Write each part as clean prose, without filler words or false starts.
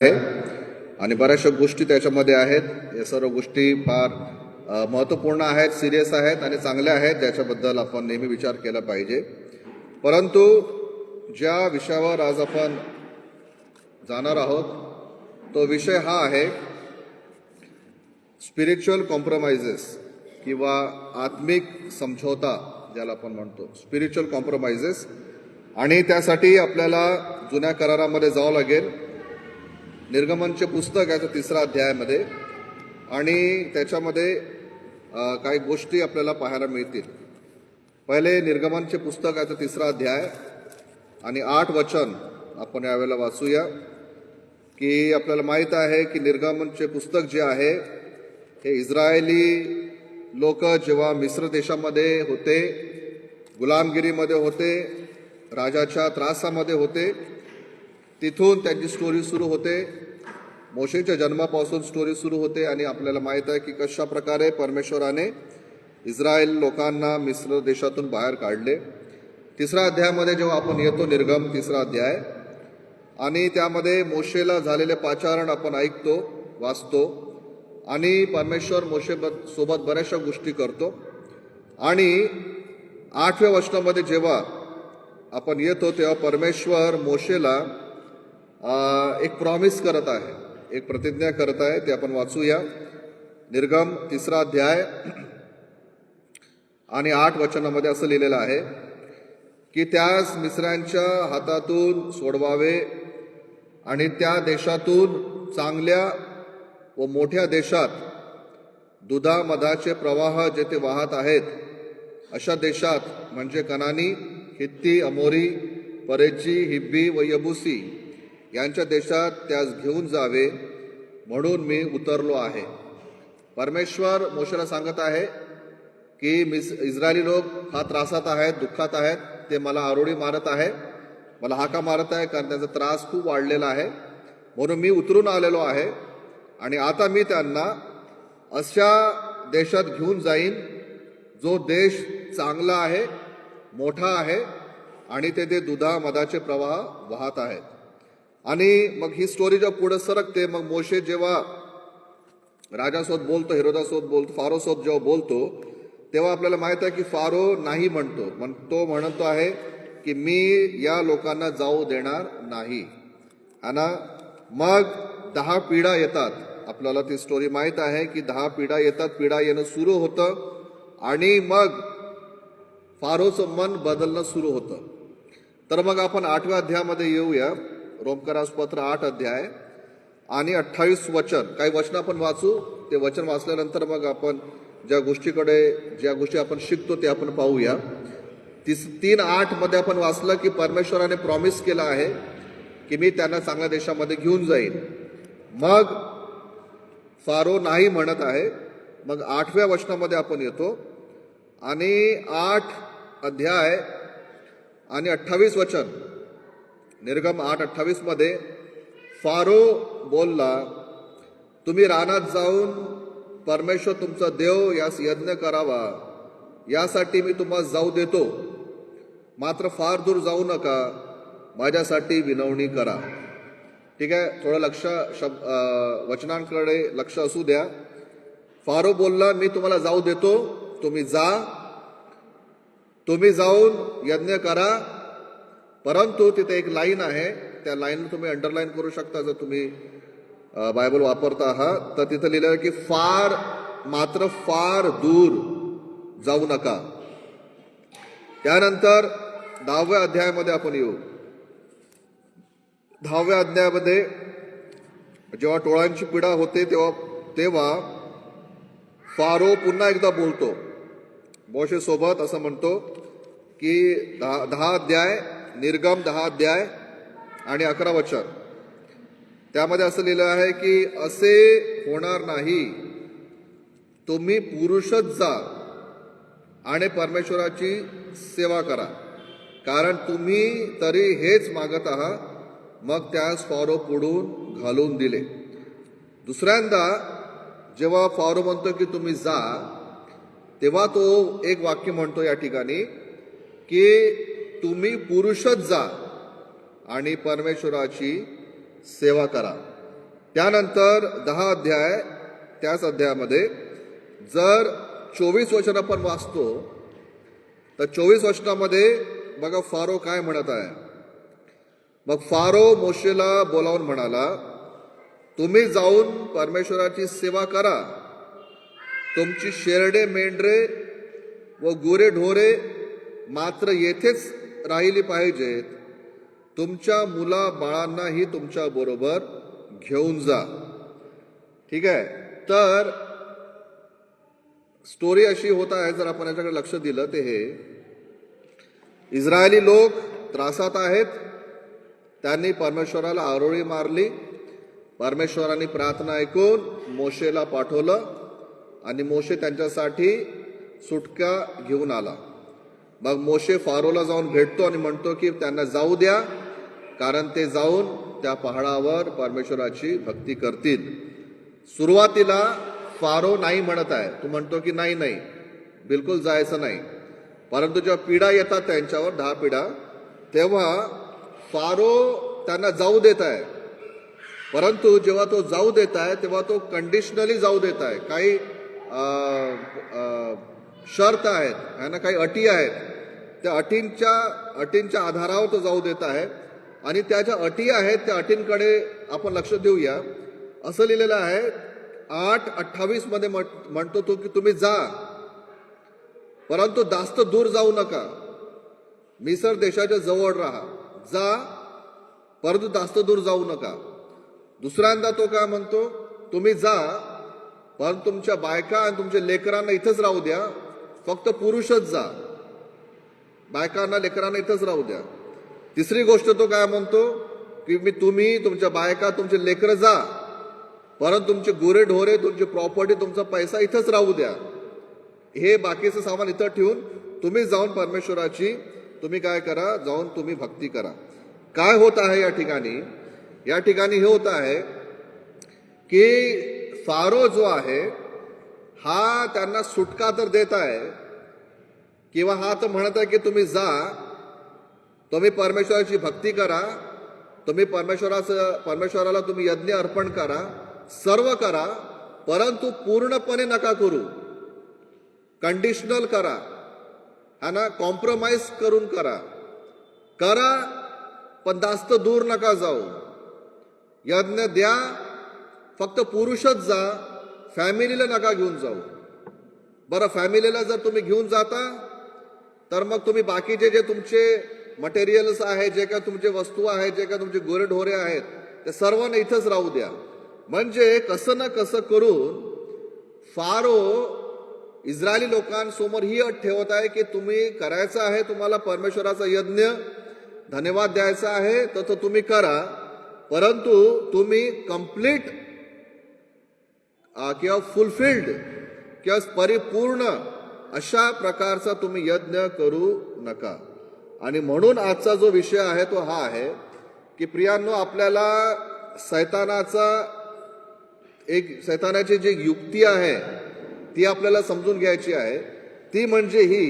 आहे आणि बऱ्याचशा गोष्टी त्याच्यामध्ये आहेत. या सर्व गोष्टी फार महत्त्वपूर्ण आहेत, सिरियस आहेत आणि चांगल्या आहेत, ज्याच्याबद्दल आपण नेहमी विचार केला पाहिजे. परंतु ज्या विषयावर आज आपण जाणार आहोत तो विषय हा आहे स्पिरिच्युअल कॉम्प्रोमाइजेस किंवा आत्मिक समझोता ज्याला आपण म्हणतो, स्पिरिच्युअल कॉम्प्रोमाइजेस. आणि त्यासाठी आपल्याला जुन्या करारामध्ये जावं लागेल. निर्गमनचे पुस्तक आहे 3रा अध्यायामध्ये आणि त्याच्यामध्ये काही गोष्टी आपल्याला पाहायला मिळतील. पहिले निर्गमनचे पुस्तक आहे 3रा अध्याय आणि 8 वचन आपण यावेळेला वाचूया. की आपल्याला माहीत आहे की निर्गमनचे पुस्तक जे आहे हे इस्रायली लोक जेव्हा मिस्र देशामध्ये होते, गुलामगिरीमध्ये होते, राजाच्या त्रासामध्ये होते, तिथून त्यांची स्टोरी सुरू होते. मोशेच्या जन्मापासून स्टोरी सुरू होते आणि आपल्याला माहीत आहे की कशा प्रकारे परमेश्वराने इस्रायल लोकांना मिस्र देशातून बाहेर काढले. 3रा अध्यायामध्ये जेव्हा आपण येतो, निर्गम 3रा अध्याय, आणि त्यामध्ये मोशेला झालेले पाचारण आपण ऐकतो, वाचतो आणि परमेश्वर मोशेसोबत बऱ्याचशा गोष्टी करतो. आणि 8व्या वचनामध्ये जेव्हा आपण येतो तेव्हा परमेश्वर मोशेला एक प्रॉमिस करत आहे, एक प्रतिज्ञा करत आहे. ते आपण वाचूया. निर्गम 3रा अध्याय आणि 8 वचनामध्ये असं लिहिलेलं आहे की त्यास मिस्रांच्या हातातून सोडवावे आणि त्या देशातून चांगल्या व मोठ्या देशात दुधा मधाचे प्रवाह जेथे वाहत आहेत अशा देशात, म्हणजे कनानी, हित्ती, अमोरी, परेची, हिब्बी व यबुसी यांच्या देशात त्यास घेऊन जावे म्हणून मी उतरलो आहे. परमेश्वर मोशेला सांगत आहे की इस्रायली लोक हा त्रासात आहेत, दुःखात आहेत, ते मला आरोळी मारत आहे, मला हाका मारत आहे, कारण त्यांचा त्रास खूप वाढलेला आहे. म्हणून मी उतरून आलेलो आहे आणि आता मी त्यांना अशा देशात घेऊन जाईन जो देश चांगला आहे, मोठा आहे आणि ते दुधा मधाचे प्रवाह वाहत आहेत. आणि मग ही स्टोरी जेव्हा पुढे सरकते, मग मोशे जेव्हा राजासोबत बोलतो, हेरोदासोबत बोलतो, फारोसोबत जेव्हा बोलतो, तेव्हा आपल्याला माहित आहे की फारो नाही म्हणतो म्हणतो आहे की मी या लोकांना जाऊ देणार नाही. आणि मग 10 पिढ्या येतात. आपल्याला ती स्टोरी माहीत आहे की 10 पिढ्या येतात, पिढ्या येणं सुरू होतं आणि मग फारोचं मन बदलणं सुरू होतं. तर मग आपण 8व्या अध्यायामध्ये येऊया. रोमकरास पत्र 8 अध्याय आणि 28 वचन. काही वचन आपण वाचू. ते वचन वाचल्यानंतर मग आपण ज्या गोष्टी आपण शिकतो ते आपण पाहूया. 3:8 मध्ये आपण वाचलं की परमेश्वराने प्रॉमिस केला आहे की मी त्यांना चांगल्या देशामध्ये घेऊन जाईन. मग फारो नाही म्हणत आहे. मग 8व्या वचनामध्ये आपण येतो आणि 8 अध्याय आणि 28 वचन, निर्गम 8:28 मध्ये फारो बोलला, तुम्ही रानात जाऊन परमेश्वर तुमचा देव यास यज्ञ करावा यासाठी मी तुम्हाला जाऊ देतो, मात्र फार दूर जाऊ नका, माझ्यासाठी विनवणी करा. ठीक आहे, थोडं वचनांकडे लक्ष असू द्या. फारो बोलला, मी तुम्हाला जाऊ देतो, तुम्ही जा, तुम्ही जाऊन यज्ञ करा. परंतु तिथे एक लाईन आहे, त्या लाईन तुम्ही अंडरलाईन करू शकता जर तुम्ही बायबल वापरता आहात. तर तिथं लिहिलं की मात्र फार दूर जाऊ नका. त्यानंतर 10व्या अध्यायामध्ये आपण येऊ. 10व्या अध्यायामध्ये जेव्हा टोळांची पिढा होते तेव्हा फारो पुन्हा एकदा बोलतो मोशे सोबत. असं म्हणतो की 10 अध्याय, निर्गम 10 अध्याय आणि 11 वचन, त्यामध्ये असं लिहिलं आहे की असे होणार नाही, तुम्ही पुरुषच जा आणि परमेश्वराची सेवा करा, कारण तुम्ही तरी हेच मागत आहात. मग त्यास फारो पुढून घालून दिले. दुसऱ्यांदा जेव्हा फारो म्हणतो की तुम्ही जा, तेव्हा तो एक वाक्य म्हणतो या ठिकाणी की तुम्ही पुरुषच जा आणि परमेश्वराची सेवा करा. त्यानंतर 10 अध्याय, त्याच अध्यायामध्ये जर 24 वचन आपण वाचतो तर 24 वचनामध्ये बघा फारो काय म्हणत आहे. मग फारो मोशेला बोलावून म्हणाला, तुम्ही जाऊन परमेश्वराची सेवा करा. तुमची शेरडे मेंढरे व गुरे ढोरे मात्र येथेच राहिली पाहिजेत. तुमच्या मुला बाळांनाही तुमच्या बरोबर घेऊन जा. ठीक आहे. तर स्टोरी अशी होत आहे, जर आपण याच्याकडे लक्ष दिलं ते हे इस्रायली लोक त्रासात आहेत. त्यांनी परमेश्वराला आरोळी मारली. परमेश्वराने प्रार्थना ऐकून मोशेला पाठवलं आणि मोशे त्यांच्यासाठी सुटका घेऊन आला. मग मोशे फारोला जाऊन भेटतो आणि म्हणतो की त्यांना जाऊ द्या, कारण ते जाऊन त्या पहाडावर परमेश्वराची भक्ती करतील. सुरुवातीला फारो नाही म्हणत आहे. तू म्हणतो की नाही नाही बिलकुल जायचं नाही. परंतु जेव्हा पिढा येतात त्यांच्यावर 10 पिढा, तेव्हा फारो त्यांना जाऊ देत आहे. परंतु जेव्हा तो जाऊ देत आहे तेव्हा तो कंडिशनली जाऊ देत आहे. काही शर्त आहेत, ह्यांना काही अटी आहेत. त्या अटींच्या आधारावर तो जाऊ देत आहे. आणि त्या ज्या अटी आहेत त्या अटींकडे आपण लक्ष देऊया. असं लिहिलेलं आहे 8:28 मध्ये म्हणतो तो की तुम्ही जा, परंतु जास्त दूर जाऊ नका. मिसर देशाच्या जवळ राहा. जा, परंतु जास्त दूर जाऊ नका. दुसऱ्यांदा तो काय म्हणतो, तुम्ही जा, परंतु तुमच्या बायका आणि तुमच्या लेकरांना इथंच राहू द्या. फक्त पुरुषच जा, बायकांना लेकरांना इथंच राहू द्या. तिसरी गोष्ट तो काय म्हणतो की तुम्ही तुमच्या बायका तुमचे लेकरं जा, परंतु तुमचे गुरे ढोरे तुमची प्रॉपर्टी तुमचा पैसा इथंच राहू द्या. हे बाकीचं सामान इथं ठेवून तुम्ही जाऊन परमेश्वराची तुम्ही काय करा, जाऊन तुम्ही भक्ती करा. काय होत आहे या ठिकाणी? या ठिकाणी हे होत आहे की फारो जो आहे हा त्यांना सुटका तर देत आहे, किंवा हा तर म्हणत आहे की तुम्ही जा, तुम्ही परमेश्वराची भक्ती करा, तुम्ही परमेश्वराला तुम्ही यज्ञ अर्पण करा, सर्व करा, परंतु पूर्णपणे नका करू. कंडिशनल करा, है ना, कॉम्प्रोमाइज करून करा, पण जास्त दूर नका जाऊ. यज्ञ द्या, फक्त पुरुषच जा, फॅमिलीला नका घेऊन जाऊ. बरं, फॅमिलीला जर तुम्ही घेऊन जाता तर मग तुम्ही बाकीचे जे तुमचे मटेरियल्स आहेत, जे काय तुमचे वस्तू आहेत, जे काय तुमचे गोरेढोरे आहेत, ते सर्वांना इथंच राहू द्या. म्हणजे कसं ना कसं करून फारो इस्रायली लोकांसमोर ही अट ठेवत आहे की तुम्ही करायचं आहे, तुम्हाला परमेश्वराचा यज्ञ धन्यवाद द्यायचा आहे तर तो तुम्ही करा, परंतु तुम्ही कंप्लीट किंवा फुलफिल्ड किंवा परिपूर्ण अशा प्रकारचा तुम्ही यज्ञ करू नका. आणि म्हणून आजचा जो विषय आहे तो हा आहे की प्रियांनो, आपल्याला सैतानाची जी युक्ती आहे ती आपल्याला समजून घ्यायची आहे. ती म्हणजे ही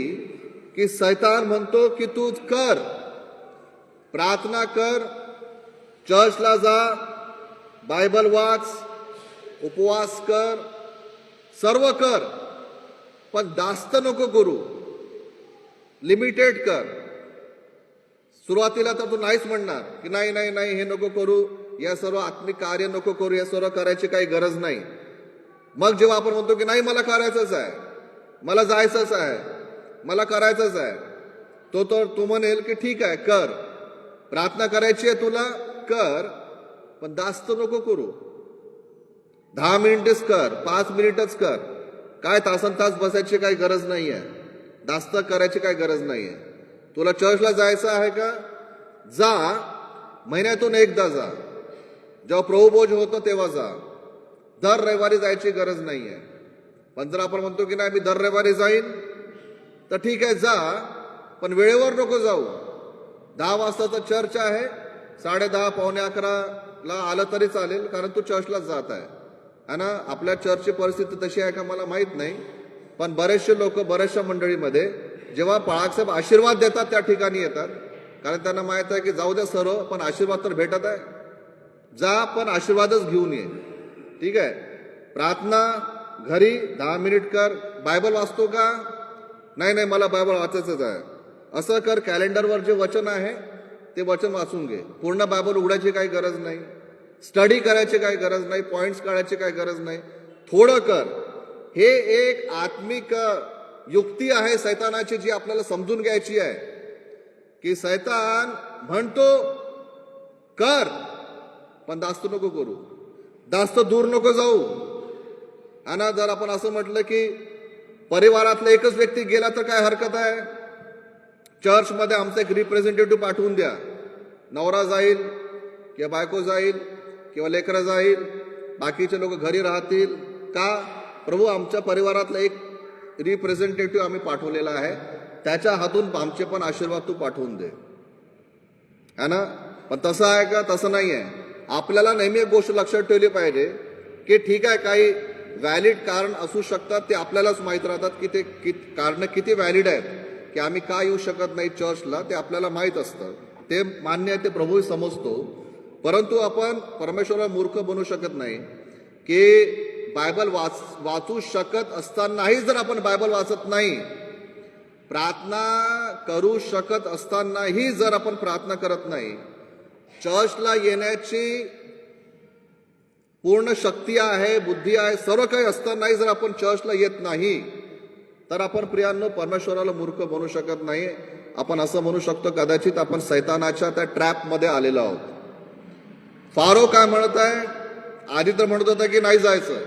की सैतान म्हणतो की तू कर, प्रार्थना कर, चर्चला जा, बायबल वाच, उपवास कर, सर्व कर, पण जास्त नको करू, लिमिटेड कर. सुरुवातीला तर तू नाहीच म्हणणार की नाही नाही नाही हे नको करू, या सर्व आत्मिक कार्य नको करू, या सर्व करायची काही गरज नाही. मग जेव्हा आपण म्हणतो की नाही मला करायचंच आहे, मला जायचंच आहे, मला करायचंच आहे, तो म्हणेल की ठीक आहे कर, प्रार्थना करायची आहे तुला कर, पण जास्त नको करू. 10 मिनिटच कर, 5 मिनिटच कर, काय तासन तास बसायची काही गरज नाहीये, जास्त करायची काही गरज नाहीये. तुला चर्चला जायचं आहे का, जा, महिन्यातून एकदा जा, जेव्हा प्रभुभोज होतं तेव्हा जा, दर रविवारी जायची गरज नाहीये. पण जर आपण म्हणतो की नाही मी दर रविवारी जाईन, तर ठीक आहे जा, पण वेळेवर नको जाऊ. 10 वाजताचा चर्च आहे, 10:30 पावणे 11ला आलं तरी चालेल, कारण तू चर्चलाच जात आहे, है ना. आपल्या चर्चची परिस्थिती तशी आहे का मला माहित नाही, पण बरेचसे लोक बऱ्याचशा मंडळीमध्ये जेव्हा बाळासाहेब आशीर्वाद देतात त्या ठिकाणी येतात, कारण त्यांना माहित आहे की जाऊ द्या सर्व, पण आशीर्वाद तर भेटत आहे. जा पण आशीर्वादच घेऊन ये. ठीक आहे. प्रार्थना घरी 10 मिनिट कर. बायबल वाचतो का? नाही मला बायबल वाचायचंच आहे. असं कर, कॅलेंडरवर जे वचन आहे ते वचन वाचून घे. पूर्ण बायबल उघडायची काही गरज नाही, स्टडी करायची काही गरज नाही, पॉइंट्स काढायची काही गरज नाही, थोडं कर. हे एक आत्मिक युक्ती आहे सैतानाची, जी आपल्याला समजून घ्यायची आहे की सैतान म्हणतो कर, पण जास्त नको करू, जास्त दूर नको जाऊ. आणि जर आपण असं म्हटलं की परिवारातला एकच व्यक्ती गेला तर काय हरकत आहे? चर्चमध्ये आमचं एक रिप्रेझेंटेटिव्ह पाठवून द्या. नवरा जाईल किंवा बायको जाईल किंवा लेकरं जाईल, बाकीचे लोक घरी राहतील. का? प्रभू आमच्या परिवारातला एक रिप्रेझेंटेटिव्ह आम्ही पाठवलेला आहे, त्याच्या हातून आमचे पण आशीर्वाद तू पाठवून दे. है ना? पण तसं आहे का? तसं नाही आहे. आपल्याला नेहमी एक गोष्ट लक्षात ठेवली पाहिजे की ठीक आहे, काही व्हॅलिड कारण असू शकतात, ते आपल्यालाच माहीत राहतात की ते कारण किती व्हॅलिड आहेत, की आम्ही का येऊ शकत नाही चर्चला, ते आपल्याला माहीत असतं. ते मान्य आहे, ते प्रभूही समजतो. परंतु आपण परमेश्वराला मूर्ख बनू शकत नाही की बायबल वाचू शकत असतानाही जर आपण बायबल वाचत नाही, प्रार्थना करू शकत असतानाही जर आपण प्रार्थना करत नाही, चर्चला येण्याची पूर्ण शक्ती आहे, बुद्धी आहे, सर्व काही असतानाही जर आपण चर्चला येत नाही, तर आपण प्रियांनो परमेश्वराला मूर्ख बनू शकत नाही. आपण असं म्हणू शकतो कदाचित आपण सैतानाच्या त्या ट्रॅपमध्ये आलेलो आहोत. फारो काय म्हणत आहे? आधी तर म्हणत होता की नाही जायचं,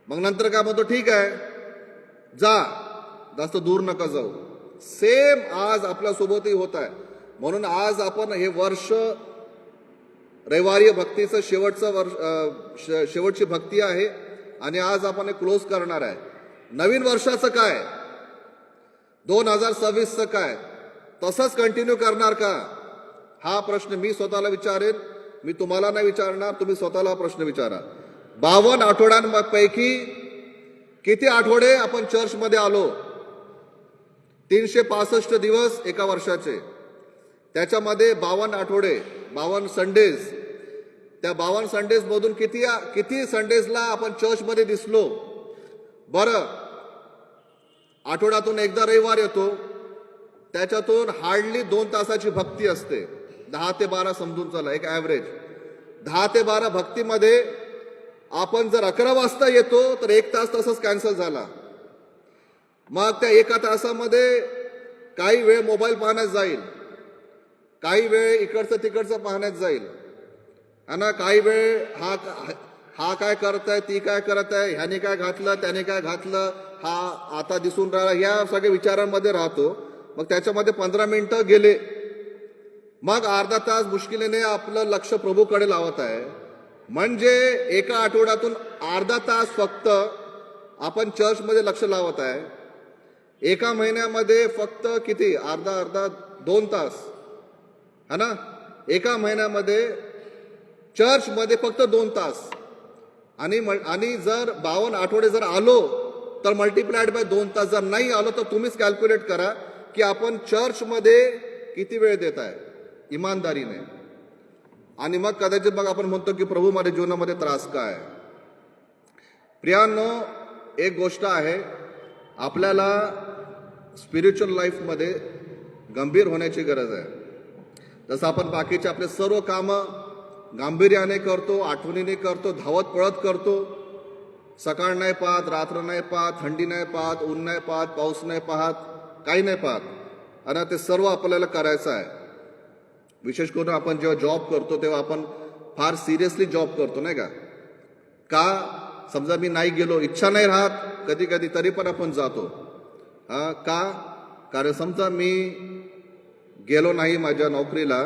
मग नंतर काय म्हणतो? ठीक आहे जा, जास्त दूर नका जाऊ. सेम आज आपल्यासोबतही होत आहे. म्हणून आज आपण हे वर्ष रविवारी भक्तीचं शेवटची भक्ती आहे आणि आज आपण हे क्लोज करणार आहे. नवीन वर्षाचं काय? 2026चं काय? तसंच कंटिन्यू करणार का? हा प्रश्न मी स्वतःला विचारेन. मी तुम्हाला नाही विचारणार, तुम्ही स्वतःला प्रश्न विचारा. 52 आठवड्यांपैकी किती आठवडे आपण चर्चमध्ये आलो? 365 दिवस एका वर्षाचे. त्याच्यामध्ये 52 आठवडे, 52 संडेज. त्या 52 संडेज मधून किती संडेजला आपण चर्चमध्ये दिसलो? बरं, आठवड्यातून एकदा रविवार येतो, त्याच्यातून हार्डली 2 तासाची भक्ती असते. 10 ते 12 समजून चला, एक ॲव्हरेज. 10 ते 12 भक्तीमध्ये आपण जर 11 वाजता येतो तर 1 तास तसंच कॅन्सल झाला. मग त्या 1 तासामध्ये काही वेळ मोबाईल पाहण्यात जाईल, काही वेळ इकडचं तिकडचं पाहण्यात जाईल, आणि काही वेळ हा काय करत आहे, ती काय करत आहे, ह्याने काय घातलं, त्याने काय घातलं, हा आता दिसून राहिला, या सगळ्या विचारांमध्ये राहतो. मग त्याच्यामध्ये 15 मिनिटं गेले. मग अर्धा तास मुश्किलीने आपलं लक्ष प्रभूकडे लावत आहे. म्हणजे एका आठवड्यातून अर्धा तास फक्त आपण चर्चमध्ये लक्ष लावत आहे. एका महिन्यामध्ये फक्त किती? अर्धा 2 तास, है ना? एका महिन्यामध्ये चर्चमध्ये फक्त 2 तास. आणि जर 52 आठवडे जर आलो तर मल्टिप्लाइड बाय 2 तास. जर नाही आलो तर तुम्हीच कॅल्क्युलेट करा की आपण चर्चमध्ये किती वेळ देत आहे इमानदारीने. आणि मग कदाचित मग आपण म्हणतो की प्रभू माझ्या जीवनामध्ये त्रास काय? प्रियांनो, एक गोष्ट आहे, आपल्याला स्पिरिच्युअल लाईफमध्ये गंभीर होण्याची गरज आहे. जसं आपण बाकीचे आपले सर्व कामं गांभीर्याने करतो, आठवणीने करतो, धावत पळत करतो. सकाळ नाही पाहत, रात्र नाही पाहत, थंडी नाही पाहत, ऊन नाही पाहत, पाऊस नाही पाहत, काही नाही पाहत. आणि ते सर्व आपल्याला करायचं आहे. विशेष करून आपण जेव्हा जॉब करतो तेव्हा आपण फार सिरियसली जॉब करतो, नाही का? समजा मी नाही गेलो, इच्छा नाही राहत कधी कधी, तरी पण आपण जातो. का? कारण समजा मी गेलो नाही माझ्या नोकरीला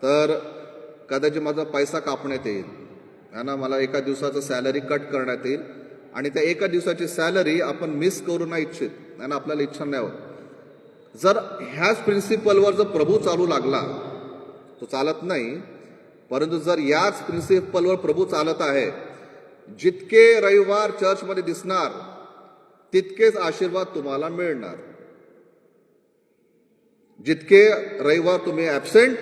तर कदाचित माझा पैसा कापण्यात येईल, है ना? मला एका दिवसाचं सॅलरी कट करण्यात येईल आणि त्या एका दिवसाची सॅलरी आपण मिस करू नाही इच्छित, है ना? आपल्याला इच्छा नाही होत. जर ह्याच प्रिन्सिपलवर जर प्रभू चालू लागला, तो चालत नाही, परंतु जर याच प्रिन्सिपलवर प्रभू चालत आहे, जितके रविवार चर्चमध्ये दिसणार तितकेच आशीर्वाद तुम्हाला मिळणार. जितके रविवार तुम्ही ॲब्सेंट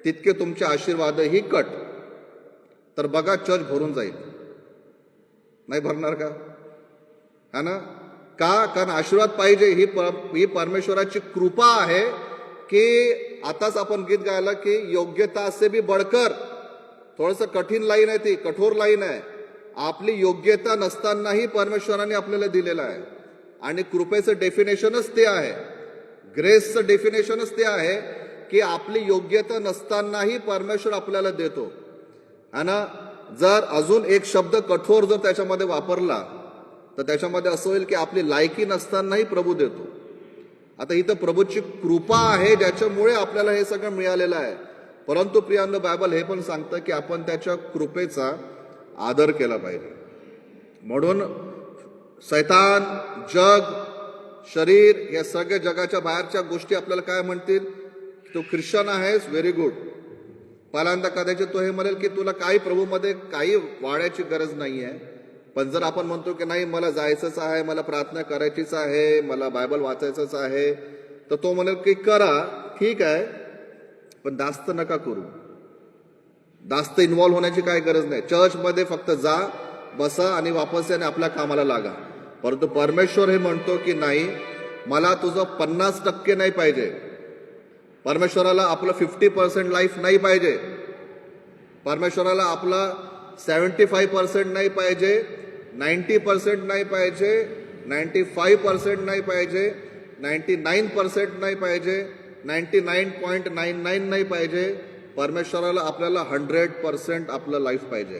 तितके तुमचे आशीर्वादही कट. तर बघा चर्च भरून जाईल. नाही भरणार का? है ना? का? कारण आशीर्वाद पाहिजे. ही परमेश्वराची कृपा आहे की आताच आपण गीत गायला की योग्यता से भी बढ़कर. थोडंसं कठीण लाईन आहे ती, कठोर लाईन आहे. आपली योग्यता नसतानाही परमेश्वराने आपल्याला दिलेलं आहे आणि कृपेचं डेफिनेशनच ते आहे. ग्रेसचं डेफिनेशनच ते आहे की आपली योग्यता नसतानाही परमेश्वर आपल्याला देतो. आणि जर अजून एक शब्द कठोर जर त्याच्यामध्ये वापरला तर त्याच्यामध्ये असं होईल की आपली लायकी नसतानाही प्रभू देतो. आता इथं प्रभूची कृपा आहे ज्याच्यामुळे आपल्याला हे सगळं मिळालेलं आहे. परंतु प्रियांनो, बायबल हे पण सांगतं की आपण त्याच्या कृपेचा आदर केला पाहिजे. म्हणून शैतान, जग, शरीर या सगळ्या जगाच्या बाहेरच्या गोष्टी आपल्याला काय म्हणतील? तू ख्रिश्चन आहेस, व्हेरी गुड. पहिल्यांदा कदाचित तो हे म्हणेल की तुला काही प्रभूमध्ये काही वाढायची गरज नाही आहे. पण जर आपण म्हणतो की नाही मला जायचंच आहे, मला प्रार्थना करायचीच आहे, मला बायबल वाचायचंच आहे, तर तो म्हणेल की करा, ठीक आहे, पण जास्त नका करू. जास्त इन्व्हॉल्व्ह होण्याची काही गरज नाही. चर्चमध्ये फक्त जा, बसा आणि वापस आणि आपल्या कामाला लागा. परंतु परमेश्वर हे म्हणतो की नाही, मला तुझं 50% नाही पाहिजे. परमेश्वराला आपलं 50% लाईफ नाही पाहिजे. परमेश्वराला आपला 75% नाही पाहिजे, 90% नाही पाहिजे, 95% नाही पाहिजे, 99% नाही पाहिजे, 99.99 नाही पाहिजे. परमेश्वराला आपल्याला 100% आपलं लाईफ पाहिजे.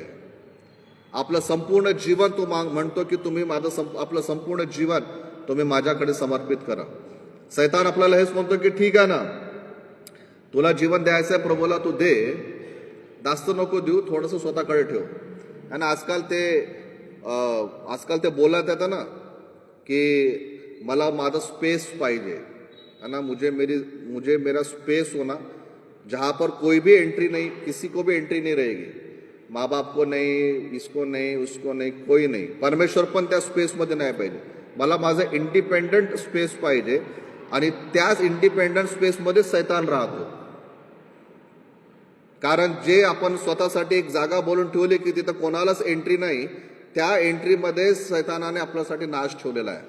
आपलं संपूर्ण जीवन तो म्हणतो की तुम्ही आपलं संपूर्ण जीवन तुम्ही माझ्याकडे समर्पित करा. शैतान आपल्याला हेच म्हणतो की ठीक आहे ना, तुला जीवन द्यायचं आहे प्रभूला, तू दे, जास्त नको देऊ, थोडंसं स्वतःकडे ठेव. आणि आजकाल ते बोलत येतं ना की मला माझा स्पेस पाहिजे, है ना, मुझे मेरा स्पेस होना जहाँ पर कोई भी एंट्री नहीं, किसी को भी एंट्री नहीं रहेगी. माँ बाप को नहीं, इसको नहीं, उसको नहीं, कोई नाही. परमेश्वर पण त्या स्पेसमध्ये नाही पाहिजे. मला माझं इंडिपेंडंट स्पेस पाहिजे आणि त्याच इंडिपेंडंट स्पेसमध्ये शैतान राहतो. कारण जे आपण स्वतःसाठी एक जागा बोलून ठेवली की तिथं कोणालाच एंट्री नाही, त्या एंट्रीमध्ये शैतानाने आपल्यासाठी नाश ठेवलेला आहे.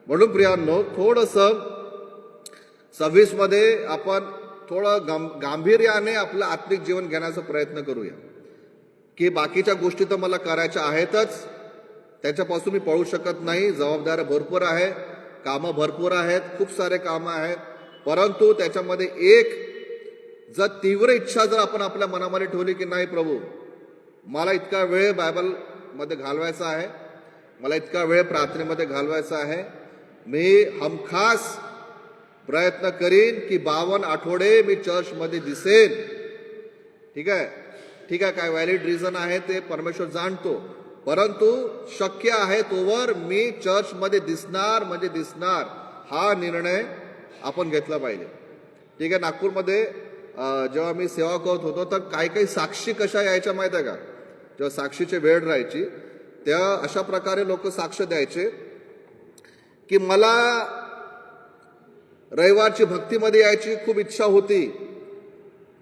म्हणून प्रियांनो, थोडंसं 26 मध्ये आपण थोडं गांभीर्याने आपलं आत्मिक जीवन घेण्याचा प्रयत्न करूया की बाकीच्या गोष्टी तर मला करायच्या आहेतच, त्याच्यापासून मी पळू शकत नाही. जबाबदाऱ्या भरपूर आहे, कामं भरपूर आहेत, खूप सारे कामं आहेत. परंतु त्याच्यामध्ये एक जर तीव्र इच्छा जर आपण आपल्या मनामध्ये ठेवली की नाही प्रभू, मला इतका वेळ बायबलमध्ये घालवायचा आहे, मला इतका वेळ प्रार्थनेमध्ये घालवायचा आहे, मी हमखास प्रयत्न करीन की 52 आठवडे मी चर्चमध्ये दिसेन. ठीक आहे, ठीक आहे, काय व्हॅलिड रिझन आहे ते परमेश्वर जाणतो. परंतु शक्य आहे तोवर मी चर्चमध्ये दिसणार म्हणजे दिसणार, हा निर्णय आपण घेतला पाहिजे. ठीक आहे. नागपूरमध्ये जेव्हा मी सेवा करत होतो तर काही साक्षी कशा यायच्या माहिती आहे का? जेव्हा साक्षीची वेळ राहायची तेव्हा अशा प्रकारे लोक साक्ष द्यायचे की मला रविवारची भक्तीमध्ये यायची खूप इच्छा होती,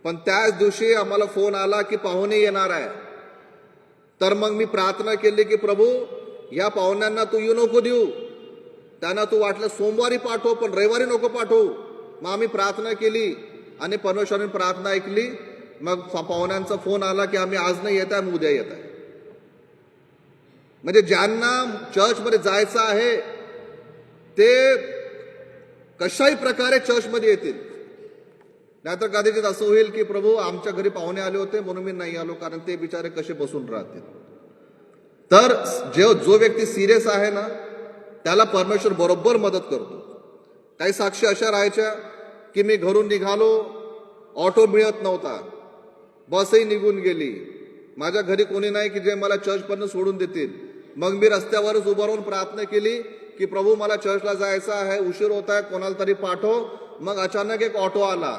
पण त्याच दिवशी आम्हाला फोन आला की पाहुणे येणार आहे. तर मग मी प्रार्थना केली की प्रभू, या पाहुण्यांना तू येऊ नको देऊ, त्यांना तू वाटलं सोमवारी पाठव पण रविवारी नको पाठवू. मग आम्ही प्रार्थना केली आणि परमेश्वराने प्रार्थना ऐकली. मग पाहुण्यांचा फोन आला की आम्ही आज नाही येत आहे, उद्या येत आहे. म्हणजे ज्यांना चर्चमध्ये जायचं आहे ते कशाही प्रकारे चर्चमध्ये येतील. नाहीतर कदाचित असं होईल की प्रभू, आमच्या घरी पाहुणे आले होते म्हणून मी नाही आलो, कारण ते बिचारे कसे बसून राहतील. तर जो व्यक्ती सिरियस आहे ना त्याला परमेश्वर बरोबर मदत करतो. काही साक्षी अशा राहायच्या की मी घरून निघालो, ऑटो मिळत नव्हता, बसही निघून गेली, माझ्या घरी कोणी नाही की जे मला चर्चपर्यंत सोडून देतील. मग मी रस्त्यावरच उभं राहून प्रार्थना केली की प्रभू, मला चर्चला जायचं आहे, उशीर होत आहे, कोणाला तरी पाठव. मग अचानक एक ऑटो आला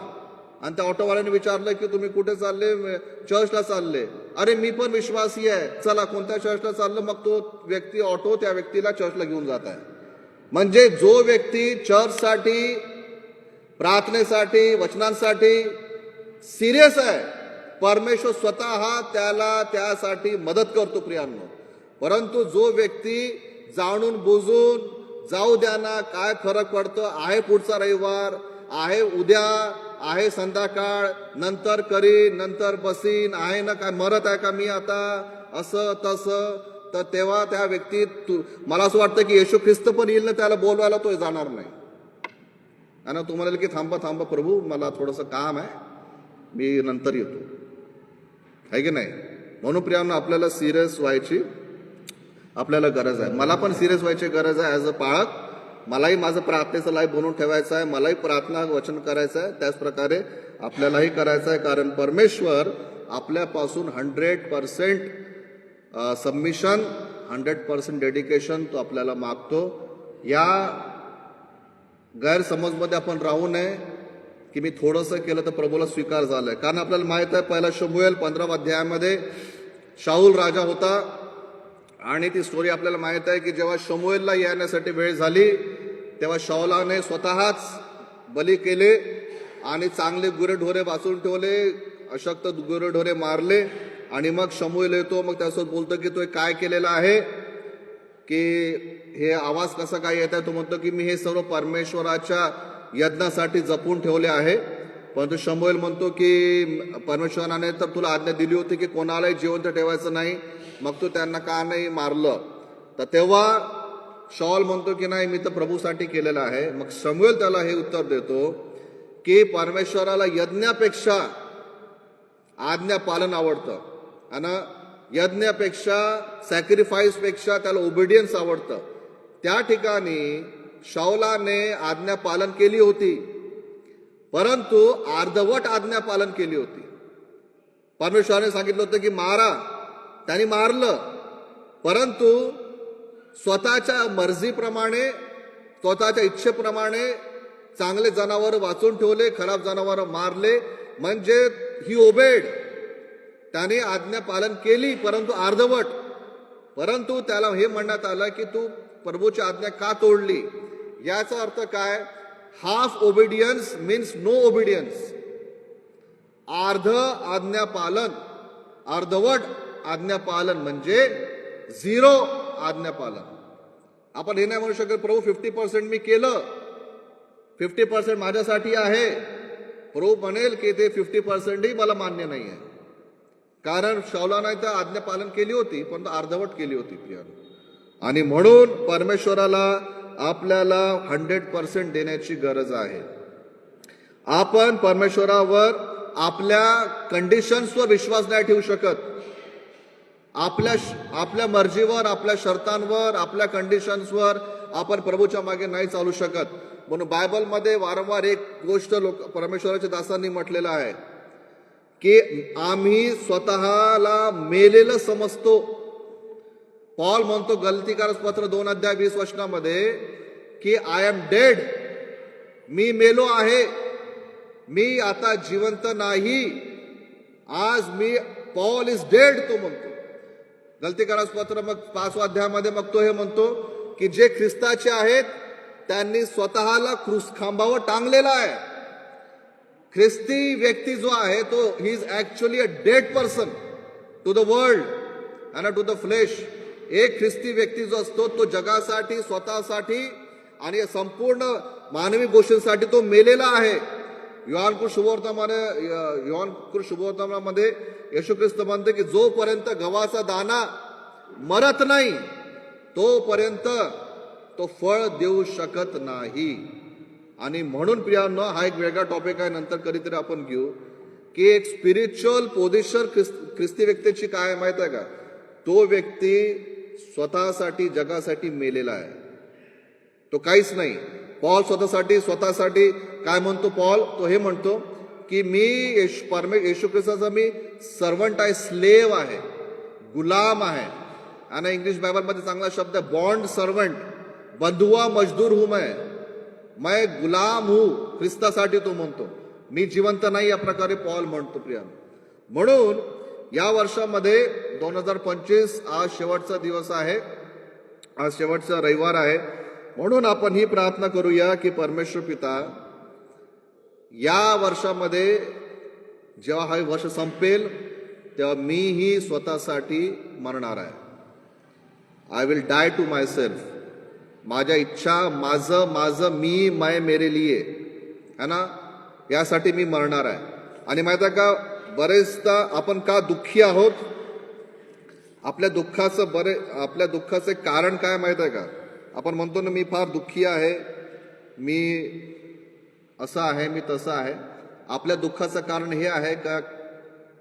आणि त्या ऑटोवाल्याने विचारलं की तुम्ही कुठे चालले? चर्चला चालले. अरे मी पण विश्वासी आहे, चला कोणत्या चर्चला चाललं? मग तो व्यक्ती ऑटो त्या व्यक्तीला चर्चला घेऊन जात आहे. म्हणजे जो व्यक्ती चर्चसाठी, प्रार्थनेसाठी, वचनांसाठी सिरियस आहे परमेश्वर स्वतः त्याला त्यासाठी मदत करतो प्रियांनो. परंतु जो व्यक्ती जाणून बुजून जाऊ द्या ना, काय फरक पडतो, आहे पुढचा रविवार, आहे उद्या, आहे संध्याकाळ, नंतर करीन, नंतर बसीन, आहे ना, काय मरत आहे का मी आता, असं तसं, तर तेव्हा त्या व्यक्ती मला असं वाटतं की येशू ख्रिस्त पण येईल ना त्याला बोलवायला, तो जाणार नाही. आणि तू म्हणाल की थांबा थांबा प्रभू, मला थोडंसं काम आहे, मी नंतर येतो, आहे की नाही. म्हणून प्रियांनो आपल्याला सिरियस व्हायची आपल्याला गरज आहे. मला पण सिरियस व्हायची गरज आहे ॲज अ पाळक. मलाही माझं प्रार्थनेचं लाईफ बनवून ठेवायचं आहे, मलाही प्रार्थना वचन करायचं आहे, त्याच प्रकारे आपल्यालाही करायचं आहे. कारण परमेश्वर आपल्यापासून 100% सबमिशन, 100% डेडिकेशन तो आपल्याला मागतो. या गैरसमजमध्ये आपण राहू नये की मी थोडंसं केलं तर प्रभूला स्वीकार झालंय. कारण आपल्याला माहित आहे पहिला शमूएल 15 अध्यायामध्ये शाऊल राजा होता आणि ती स्टोरी आपल्याला माहित आहे की जेव्हा शमूएलला येण्यासाठी वेळ झाली तेव्हा शाऊलाने स्वतःच बली केले आणि चांगले गुरेढोरे वाचून ठेवले, अशक्त गुरेढोरे मारले. आणि मग शमूएल येतो, मग त्यासोबत बोलतो की तो काय केलेलं आहे, की हे आवाज कसा काय येत आहे. तो म्हणतो की मी हे सर्व परमेश्वराच्या यज्ञासाठी जपून ठेवले आहे. परंतु शमूएल म्हणतो की परमेश्वराने तर तुला आज्ञा दिली होती की कोणालाही जिवंत ठेवायचं नाही, मग तू त्यांना का नाही मारलं. तर तेव्हा शाऊल म्हणतो की नाही, मी तर प्रभूसाठी केलेलं आहे. मग शमूएल त्याला हे उत्तर देतो की परमेश्वराला यज्ञापेक्षा आज्ञा पालन आवडतं आणि यज्ञापेक्षा सॅक्रिफाईसपेक्षा त्याला ओबिडियन्स आवडतं. त्या ठिकाणी शाऊलाने आज्ञा पालन केली होती, परंतु अर्धवट आज्ञा पालन केली होती. परमेश्वराने सांगितलं होतं की मारा, त्यांनी मारलं, परंतु स्वतःच्या मर्जीप्रमाणे, स्वतःच्या इच्छेप्रमाणे चांगले जनावर वाचून ठेवले, खराब जनावर मारले. म्हणजे ही ओबेड, त्याने आज्ञा पालन केली परंतु अर्धवट. परंतु त्याला हे म्हणण्यात आलं की तू प्रभूची आज्ञा का तोडली. याचा अर्थ काय, half obedience means no obedience. अर्ध आज्ञा पालन, अर्धवट आज्ञा पालन म्हणजे झिरो आज्ञा पालन. आपण हे नाही म्हणू शकत प्रभू 50% मी केलं, 50% माझ्यासाठी आहे. प्रभू म्हणेल की ते 50%ही मला मान्य नाही आहे. कारण शाऊलाने तर आज्ञा पालन केली होती पण अर्धवट केली होती प्रियानो. आणि म्हणून परमेश्वराला आपल्याला 100% देण्याची गरज आहे. आपण परमेश्वरावर आपल्या कंडिशन्सवर विश्वास नाही ठेवू शकत. आपल्या मर्जीवर, आपल्या शर्तांवर, आपल्या कंडिशन्सवर आपण प्रभूच्या मागे नाही चालू शकत. म्हणून बायबलमध्ये वारंवार एक गोष्ट परमेश्वराच्या दासांनी म्हटलेलं आहे की आम्ही स्वतःला मेलेलं समजतो. पॉल म्हणतो गलतीकारस पत्र 2:20 की आय एम डेड, मी मेलो आहे, मी आता जिवंत नाही, आज मी पॉल इज डेड, तो म्हणतो गलतीकारस पत्र. मग 5 अध्यायामध्ये मग तो हे म्हणतो की जे ख्रिस्ताचे आहेत त्यांनी स्वतःला क्रूस खांबावर टांगलेला आहे. ख्रिस्ती व्यक्ती जो आहे तो he is actually a dead person to the world and to the flesh. एक ख्रिस्ती व्यक्ती जो असतो तो जगासाठी, स्वतःसाठी आणि संपूर्ण मानवी गोष्टींसाठी तो मेलेला आहे. योहानकृत शुभवर्तमानामध्ये येशू ख्रिस्त म्हणते की जोपर्यंत गव्हाचा दाना मरत नाही तोपर्यंत तो फळ देऊ शकत नाही. आणि म्हणून प्रियांनो हा एक वेगळा टॉपिक आहे, नंतर कधीतरी आपण घेऊ की एक स्पिरिच्युअल पोझिशन ख्रिस्ती व्यक्तीची काय माहित आहे का. तो व्यक्ती स्वतःसाठी, जगासाठी मेलेला आहे, तो काहीच नाही. पॉल स्वतःसाठी काय म्हणतो पॉल, तो हे म्हणतो की मी येशू ख्रिस्ताचा मी सर्वंट आहे, स्लेव आहे, गुलाम आहे. आणि इंग्लिश बायबलमध्ये चांगला शब्द आहे बॉन्ड सर्वंट, बंधुआ मजदूर हूं मैं गुलाम हूं. ख्रिस्तासाठी तो म्हणतो, मी जिवंत नाही, या प्रकारे पॉल म्हणतो प्रियानो. म्हणून या वर्षामध्ये 2025 आज शेवटचा दिवस आहे, आज शेवटचा रविवार आहे. म्हणून आपण ही प्रार्थना करूया की परमेश्वर पिता, या वर्षामध्ये जेव्हा हे वर्ष संपेल तेव्हा मीही स्वतःसाठी मरणार आहे. I will die to myself. माझ्या इच्छा, माझं मी, मैं मेरे लिए, है ना, यासाठी मी मरणार आहे. आणि माहिती आहे का, बरेचदा आपण का दुःखी आहोत, आपल्या दुःखाचं कारण काय माहित आहे का? आपण म्हणतो ना, मी फार दुःखी आहे, मी असं आहे, मी तसं आहे. आपल्या दुःखाचं कारण हे आहे का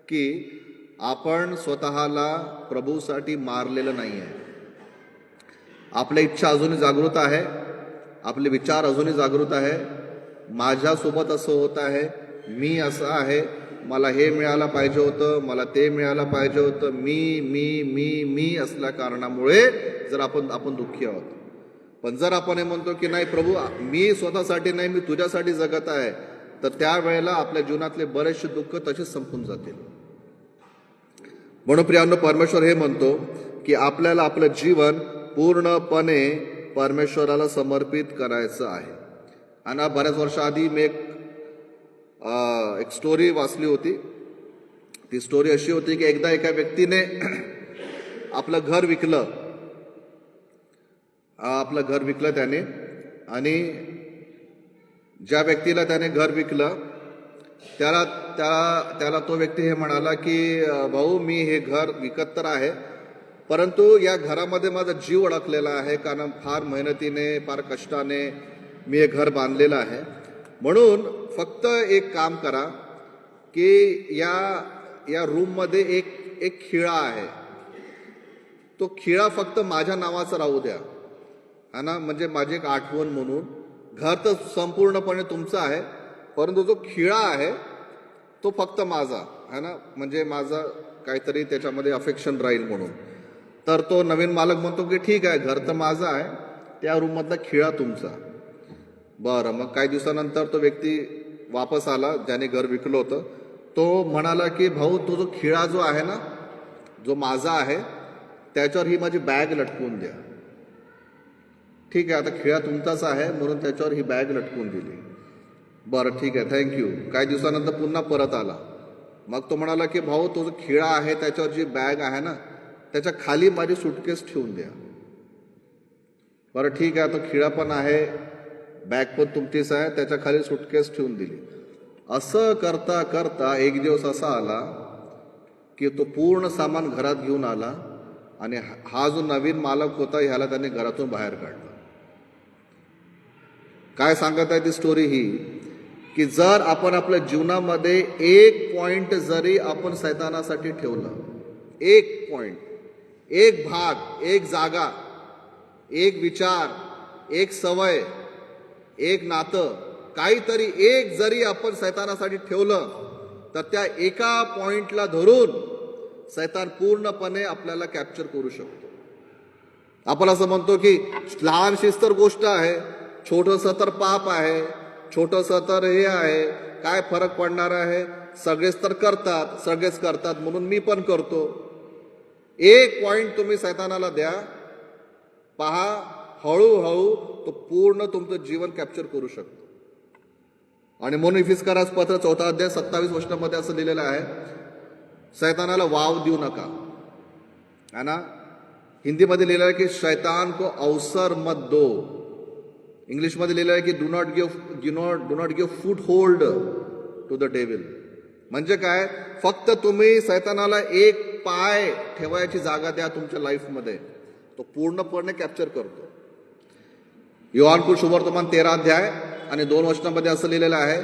की आपण स्वतःला प्रभूसाठी मारलेलं नाही आहे. आपल्या इच्छा अजूनही जागृत आहे, आपले विचार अजूनही जागृत आहे. माझ्यासोबत असं होत आहे, मी असं आहे, मला हे मिळायला पाहिजे होतं, मला ते मिळायला पाहिजे होतं, मी असल्या कारणामुळे जर आपण दुःखी आहोत. पण जर आपण हे म्हणतो की नाही प्रभू, मी स्वतःसाठी नाही, मी तुझ्यासाठी जगत आहे, तर त्यावेळेला आपल्या जीवनातले बरेचसे दुःख तसेच संपून जातील. म्हणून प्रियांनो, परमेश्वर हे म्हणतो की आपल्याला आपलं जीवन पूर्णपणे परमेश्वराला समर्पित करायचं आहे. आणि बऱ्याच वर्षाआधी मी एक स्टोरी वाचली होती. ती स्टोरी अशी होती की एकदा एका व्यक्तीने आपलं घर विकलं त्याने. आणि ज्या व्यक्तीला त्याने घर विकलं त्याला तो व्यक्ती हे म्हणाला की भाऊ, मी हे घर विकत तर आहे, परंतु या घरामध्ये माझा जीव अडकलेला आहे, कारण फार मेहनतीने, फार कष्टाने मी हे घर बांधलेलं आहे. म्हणून फक्त एक काम करा की या रूममध्ये एक खिळा आहे, तो खिळा फक्त माझ्या नावाचा राहू द्या, है ना, म्हणजे माझी एक आठवण म्हणून. घर तर संपूर्णपणे तुमचं आहे, परंतु जो खिळा आहे तो फक्त माझा, है ना, म्हणजे माझा काहीतरी त्याच्यामध्ये अफेक्शन राहील म्हणून. तर तो नवीन मालक म्हणतो की ठीक आहे, घर तर माझं आहे, त्या रूममधला खिळा तुमचा. बरं, मग काही दिवसानंतर तो व्यक्ती वापस आला ज्याने घर विकलं होतं. तो म्हणाला की भाऊ, तो जो खिळा जो आहे ना, जो माझा आहे, त्याच्यावर ही माझी बॅग लटकवून द्या. ठीक आहे, आता खिळा तुमचाच आहे म्हणून त्याच्यावर ही बॅग लटकवून दिली. बरं, ठीक आहे, थँक्यू. काही दिवसानंतर पुन्हा परत आला. मग तो म्हणाला की भाऊ, तो जो खिळा आहे त्याच्यावर जी बॅग आहे ना, त्याच्या खाली माझी सुटकेस ठेवून द्या. बरं, ठीक आहे, तो खिळा पण आहे, बॅग पण तुमचीच आहे, त्याच्या खाली सुटकेस ठेवून दिली. असं करता करता एक दिवस असा आला की तो पूर्ण सामान घरात घेऊन आला आणि हा जो नवीन मालक होता ह्याला त्याने घरातून बाहेर काढलं. काय सांगत आहे ती स्टोरी ही, की जर आपण आपल्या जीवनामध्ये एक पॉइंट जरी आपण सैतानासाठी ठेवलं, एक पॉइंट, एक भाग, एक जागा, एक विचार, एक सवय, एक नातं, काहीतरी एक जरी आपण सैतानासाठी ठेवलं, तर त्या एका पॉइंटला धरून सैतान पूर्णपणे आपल्याला कॅप्चर करू शकतो. आपण असं म्हणतो की लहानशीच तर गोष्ट आहे, छोटंसं तर पाप आहे, छोटंसं तर हे आहे, काय फरक पडणार आहे, सगळेच करतात म्हणून मी पण करतो. एक पॉइंट तुम्ही सैतानाला द्या, पहा, हळूहळू तो पूर्ण तुमचं जीवन कॅप्चर करू शकतो. आणि म्हणून इफिस्कारास पत्र 4 अध्याय 27 वचनामध्ये असं लिहिलेलं आहे, शैतानाला वाव देऊ नका, है ना. हिंदीमध्ये लिहिलं आहे की शैतान को अवसर मत दो. इंग्लिशमध्ये लिहिलं आहे की do not give foothold to the devil. म्हणजे काय, फक्त तुम्ही शैतानाला एक पाय ठेवायची जागा द्या तुमच्या लाईफमध्ये, तो पूर्णपणे कॅप्चर करतो. योहान सुवर्तमान 13 अध्याय आणि 2 वचनामध्ये असं लिहिलेलं आहे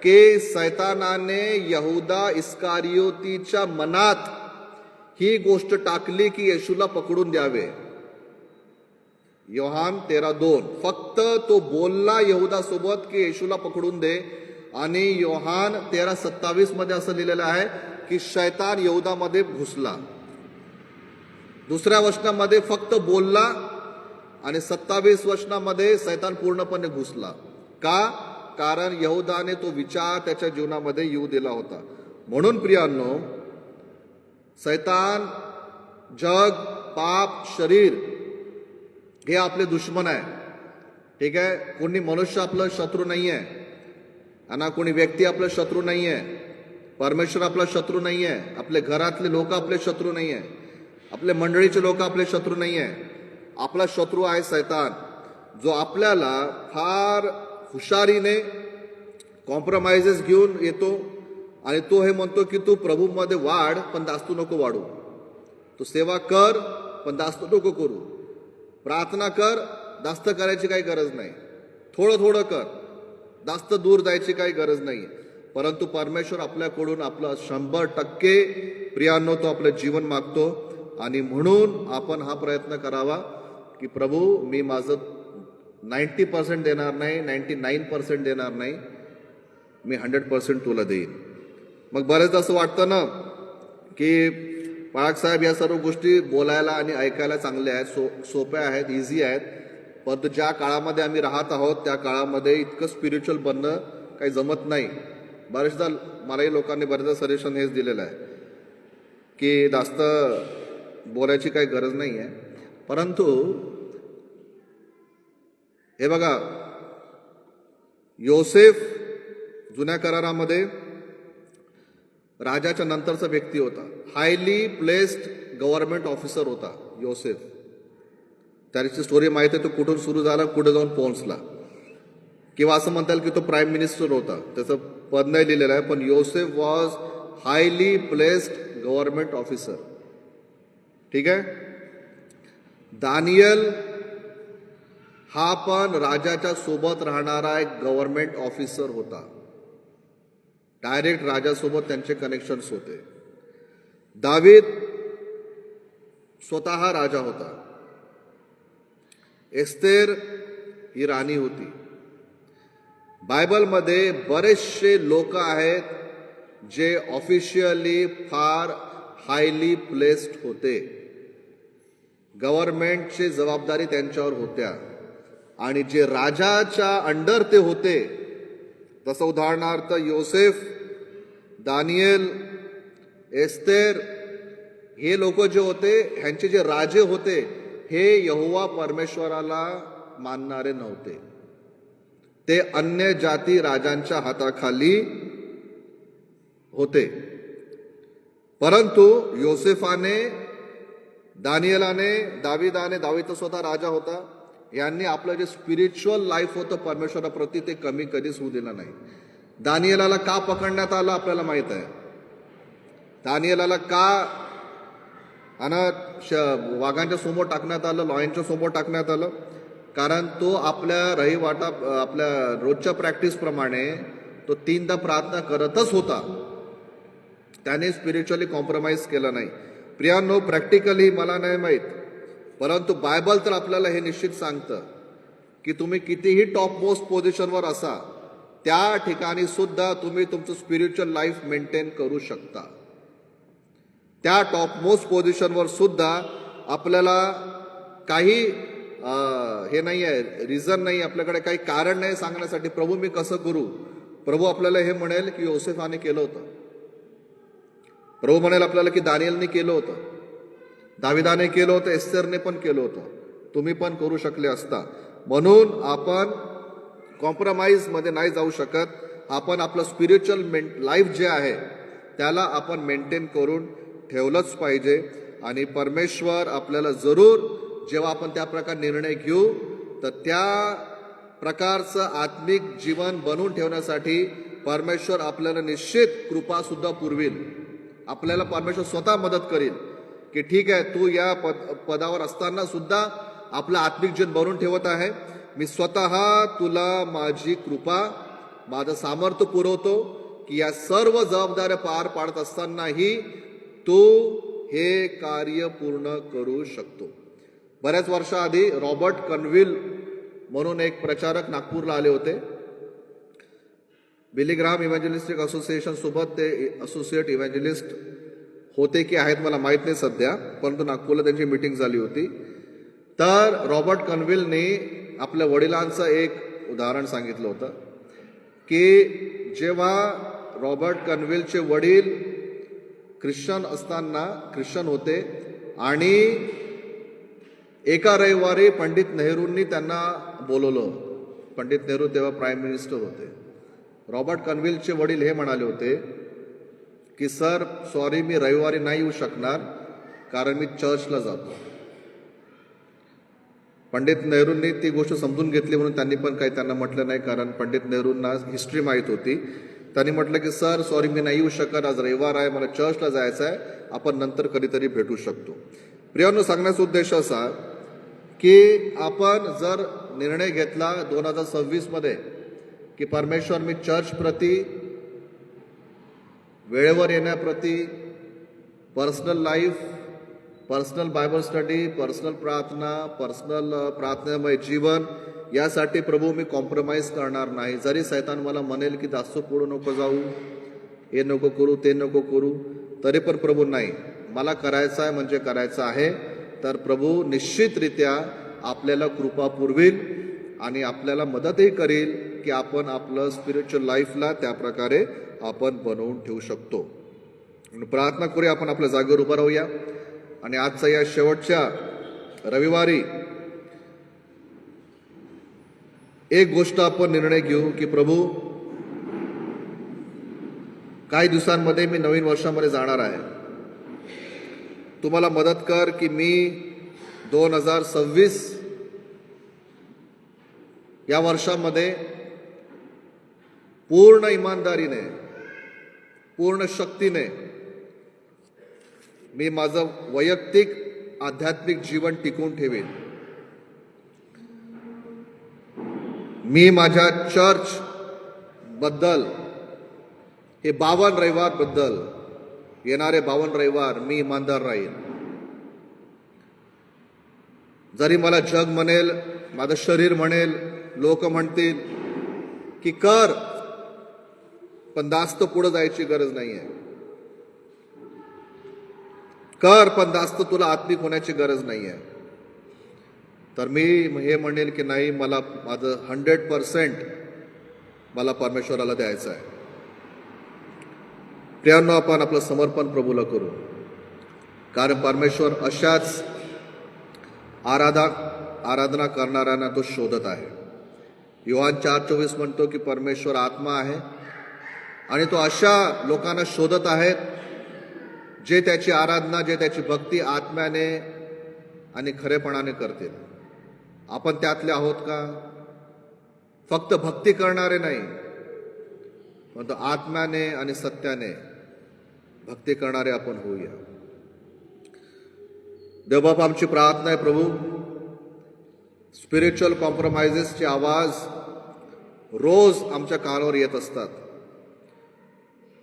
की सैतानाने यहुदा इस्कारियोतीच्या मनात ही गोष्ट टाकली की येशूला पकडून द्यावे. योहान 13:2. फक्त तो बोलला यहुदा सोबत की येशूला पकडून दे. आणि योहान 13:27 मध्ये असं लिहिलेलं आहे की शैतान यहुदामध्ये घुसला. दुसऱ्या वचनामध्ये फक्त बोलला आणि 27 वचनामध्ये शैतान पूर्णपणे घुसला. का? कारण यहुदाने तो विचार त्याच्या जीवनामध्ये येऊ दिला होता. म्हणून प्रियांनो, शैतान, जग, पाप, शरीर हे आपले दुश्मन आहे. ठीक आहे, कोणी मनुष्य आपलं शत्रू नाही आहे, आणि कोणी व्यक्ती आपलं शत्रू नाही आहे. परमेश्वर आपला शत्रू नाही आहे, आपले घरातले लोक आपले शत्रू नाही आहे, आपले मंडळीचे लोक आपले शत्रू नाही आहे. आपला शत्रू आहे सैतान, जो आपल्याला फार हुशारीने कॉम्प्रोमाइजेस घेऊन येतो आणि तो हे म्हणतो की तू प्रभूमध्ये वाढ, पण दास्तू नको वाढू. तू सेवा कर, पण दास्त नको करू. प्रार्थना कर, जास्त करायची काही गरज नाही. थोडं थोडं कर, जास्त दूर जायची काही गरज नाही. परंतु परमेश्वर आपल्याकडून आपलं 100% प्रियांनो तो आपलं जीवन मागतो. आणि म्हणून आपण हा प्रयत्न करावा की प्रभू, मी माझं 90% देणार नाही, 99% देणार नाही, मी 100% तुला देईन. मग बरेचदा असं वाटतं ना की बाळासाहेब या सर्व गोष्टी बोलायला आणि ऐकायला चांगल्या आहेत, सोप्या आहेत, इझी आहेत. परंतु ज्या काळामध्ये आम्ही राहत आहोत त्या काळामध्ये इतकं स्पिरिच्युअल बनणं काही जमत नाही. बरेचदा मलाही लोकांनी बरेचदा सजेशन हेच दिलेलं आहे की जास्त बोलायची काही गरज नाही आहे. परंतु हे बघा, योसेफ जुन्या करारामध्ये राजाच्या नंतरचा व्यक्ती होता. हायली प्लेस्ड गव्हर्नमेंट ऑफिसर होता योसेफ. त्याची स्टोरी माहिती आहे, तो कुठून सुरू झाला, कुठे जाऊन पोहोचला. किंवा असं म्हणता येईल की तो प्राईम मिनिस्टर होता, त्याचं पद नाही लिहिलेलं आहे, पण योसेफ was highly placed government officer. ठीक आहे. दानियल हा पण राजाच्या सोबत राहणारा एक गव्हर्नमेंट ऑफिसर होता. डायरेक्ट राजासोबत त्यांचे कनेक्शन्स होते. दावीद स्वतः राजा होता. एस्तेर ही राणी होती. बायबलमध्ये बरेचसे लोक आहेत जे ऑफिशियली फार हायली प्लेस्ड होते. गव्हर्नमेंटची जबाबदारी त्यांच्यावर होत्या आणि जे राजाच्या अंडर ते होते, तसं उदाहरणार्थ योसेफ, दानियल, एस्तेर, हे लोक जे होते, ह्यांचे जे राजे होते, हे यहोवा परमेश्वराला मानणारे नव्हते. ते अन्य जाती राजांच्या हाताखाली होते. परंतु योसेफाने, दानियलाने, दाविदाने, दावीद तर स्वतः राजा होता, यांनी आपलं जे स्पिरिच्युअल लाईफ होतं परमेश्वराप्रती ते कमी कधीच होऊ दिलं नाही. दानियलाला का पकडण्यात आलं आपल्याला माहित आहे. दानियलाला का वाघांच्या समोर टाकण्यात आलं, लॉयनच्या समोर टाकण्यात आलं? कारण तो आपल्या आपल्या रोजच्या प्रॅक्टिस प्रमाणे तो 3दा प्रार्थना करतच होता. त्याने स्पिरिच्युअली कॉम्प्रोमाइज केलं नाही. प्रियांनो, प्रॅक्टिकली मला नाही माहीत, परंतु बायबल तर आपल्याला हे निश्चित सांगतं की तुम्ही कितीही टॉप मोस्ट पोझिशनवर असा, त्या ठिकाणी सुद्धा तुम्ही तुमचं स्पिरिच्युअल लाईफ मेंटेन करू शकता. त्या टॉप मोस्ट पोझिशनवर सुद्धा आपल्याला काही हे नाही आहे, रिझन नाही, आपल्याकडे काही कारण नाही सांगण्यासाठी प्रभू मी कसं करू. प्रभू आपल्याला हे म्हणेल की योसेफाने केलं होतं. प्रभू म्हणेल आपल्याला की दानियलने केलं होतं, दाविदाने केलं होतं, एस्तेरने पण केलं होतं, तुम्ही पण करू शकले असता. म्हणून आपण कॉम्प्रोमाइज मध्ये नाही जाऊ शकत. आपण आपलं स्पिरिच्युअल लाईफ जे आहे त्याला आपण मेंटेन करून ठेवलंच पाहिजे. आणि परमेश्वर आपल्याला जरूर, जेव्हा आपण त्या प्रकार निर्णय घेऊ, तर त्या प्रकारचं आत्मिक जीवन बनवून ठेवण्यासाठी परमेश्वर आपल्याला निश्चित कृपा सुद्धा पुरविल. आपल्याला परमेश्वर स्वतः मदत करील की ठीक आहे, तू या पदावर असताना सुद्धा आपलं आत्मिक जीवन बनवून ठेवत आहे, मी स्वतः तुला माझी कृपा, माझं सामर्थ्य पुरवतो की या सर्व जबाबदाऱ्या पार पाडत असतानाही तू हे कार्य पूर्ण करू शकतो. बऱ्याच वर्षाआधी रॉबर्ट कन्व्हिल म्हणून एक प्रचारक नागपूरला आले होते. बिली ग्राहम इव्हॅन्जलिस्टिक असोसिएशन सोबत ते असोसिएट इव्हॅन्जलिस्ट होते की आहेत मला माहीत नाही सध्या, परंतु नागपूरला त्यांची मीटिंग झाली होती. तर रॉबर्ट कन्व्हिलने आपल्या वडिलांचं एक उदाहरण सांगितलं होतं की जेव्हा रॉबर्ट कन्व्हिलचे वडील ख्रिश्चन होते आणि एका रविवारी पंडित नेहरूंनी त्यांना बोलवलं. पंडित नेहरू तेव्हा प्राईम मिनिस्टर होते. रॉबर्ट कन्व्हिलचे वडील हे म्हणाले होते की सर सॉरी मी रविवारी नाही येऊ शकणार कारण मी चर्चला जातो. पंडित नेहरूंनी ती गोष्ट समजून घेतली म्हणून त्यांनी पण काही त्यांना म्हटलं नाही, कारण पंडित नेहरूंना हिस्ट्री माहीत होती. त्यांनी म्हटलं की सर सॉरी मी नाही येऊ शकत, आज रविवार आहे, मला चर्चला जायचं आहे, आपण नंतर कधीतरी भेटू शकतो. प्रियांनो, सांगण्याचा उद्देश असा की आपण जर निर्णय घेतला 2026 मध्ये की परमेश्वर मी चर्च प्रती, वेळेवर येण्याप्रती, personal life, personal Bible study, personal प्रार्थना, पर्सनल प्रार्थनामय जीवन यासाठी प्रभू मी कॉम्प्रोमाइज करणार नाही. जरी सैतान मला म्हणेल की जास्त पुढं नको जाऊ, हे नको करू, ते नको करू, तरी पण प्रभू नाही, मला करायचं आहे म्हणजे करायचं आहे. तर प्रभू निश्चितरित्या आपल्याला कृपा पुरवेल आणि आपल्याला मदतही करेल की आपण आपलं स्पिरिच्युअल लाईफला त्या प्रकारे आपण बनवून ठेवू शकतो. प्रार्थना करूया, आपण आपल्या जागेवर उभं राहूया आणि आजचा या शेवटच्या रविवारी एक गोष्ट आपण निर्णय घेऊ की प्रभू काही दिवसांमध्ये मी नवीन वर्षामध्ये जाणार आहे. तुम्हाला मदत कर की मी 2026 या वर्षामध्ये पूर्ण इमानदारीने, पूर्ण शक्तीने मी माझं वैयक्तिक आध्यात्मिक जीवन टिकवून ठेवेन. मी माझ्या चर्च बद्दल हे 52 रविवार बद्दल, येणारे 52 रविवार मी इमानदार राहील. जरी मला जग म्हणेल, माझं शरीर म्हणेल, लोक म्हणतील की कर, पण जास्त पुढे जायची गरज नाहीये. कर, पण जास्त तुला आत्मिक होण्याची गरज नाहीये. तर मी हे म्हणेल की नाही, मला माझं 100% मला परमेश्वराला द्यायचं आहे. प्रियांनो, आपण आपलं समर्पण प्रभूला करू, कारण परमेश्वर अशाच आराधना करणाऱ्यांना तो शोधत आहे. योहान 4:24 म्हणतो की परमेश्वर आत्मा आहे आणि तो अशा लोकांना शोधत आहेत जे त्याची आराधना, जे त्याची भक्ती आत्म्याने आणि खरेपणाने करतील. आपण त्यातले आहोत का? फक्त भक्ती करणारे नाही, पण आत्म्याने आणि सत्याने भक्ती करणारे आपण होऊया. देवबाप, आमची प्रार्थना आहे प्रभू, स्पिरिच्युअल कॉम्प्रोमाइजेसचे आवाज रोज आमच्या कानावर येत असतात.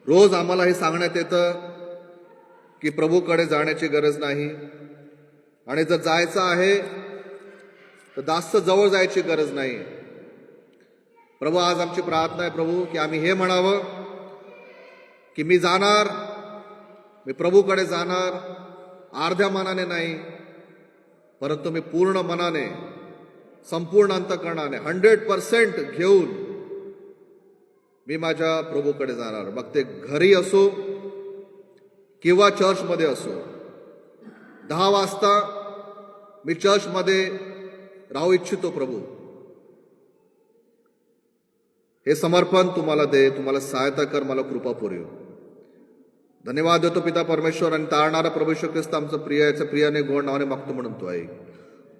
रोज आम्हाला हे सांगण्यात येतं की प्रभूकडे जाण्याची गरज नाही, आणि जर जायचं आहे तर जास्त जवळ जायची गरज नाही. प्रभू, आज आमची प्रार्थना आहे प्रभू की आम्ही हे म्हणावं की मी जाणार, मी प्रभूकडे जाणार, अर्ध्या मनाने नाही, परंतु मी पूर्ण मनाने, संपूर्ण अंतःकरणाने 100% घेऊन मी माझ्या प्रभूकडे जाणार. मग ते घरी असो किंवा चर्चमध्ये असो. 10 वाजता मी चर्चमध्ये राहू इच्छितो प्रभू. हे समर्पण तुम्हाला दे, तुम्हाला सहायता कर, मला कृपा पुरेव. धन्यवाद देतो पिता परमेश्वर, आणि तारणारा प्रभू येशू ख्रिस्त आमचं प्रियाच्या प्रियाने गोड नावाने मागतो म्हणून तो आहे.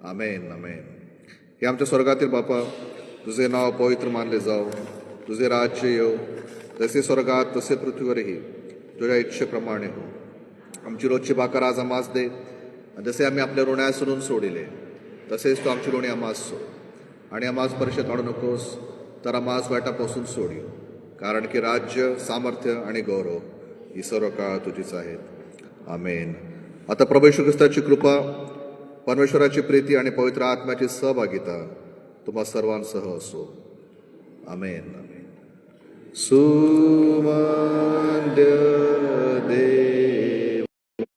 आमेन, आमेन. हे आमच्या स्वर्गातील बापा, तुझे नाव पवित्र मानले जाओ, तुझे राज्य येऊ, जसे स्वर्गात तसे पृथ्वीवरही तुझ्या इच्छेप्रमाणे हो. आमची रोजची भाकर आज आम्हास दे, जसे आम्ही आपल्या ऋणास ऋण सोडिले तसेच तू आमची ऋणी आम्हास सोड, आणि आम्हास परीक्षेत आणू नकोस, तर आम्हास वाईटापासून सोडी, कारण की राज्य, सामर्थ्य आणि गौरव ही सर्व काळ तुझीच आहेत. आमेन. आता प्रभू येशू ख्रिस्ताची कृपा, परमेश्वराची प्रीती आणि पवित्र आत्म्याची सहभागिता तुम्हा सर्वांसह असो. आमेन, आमेन. सुमंद्य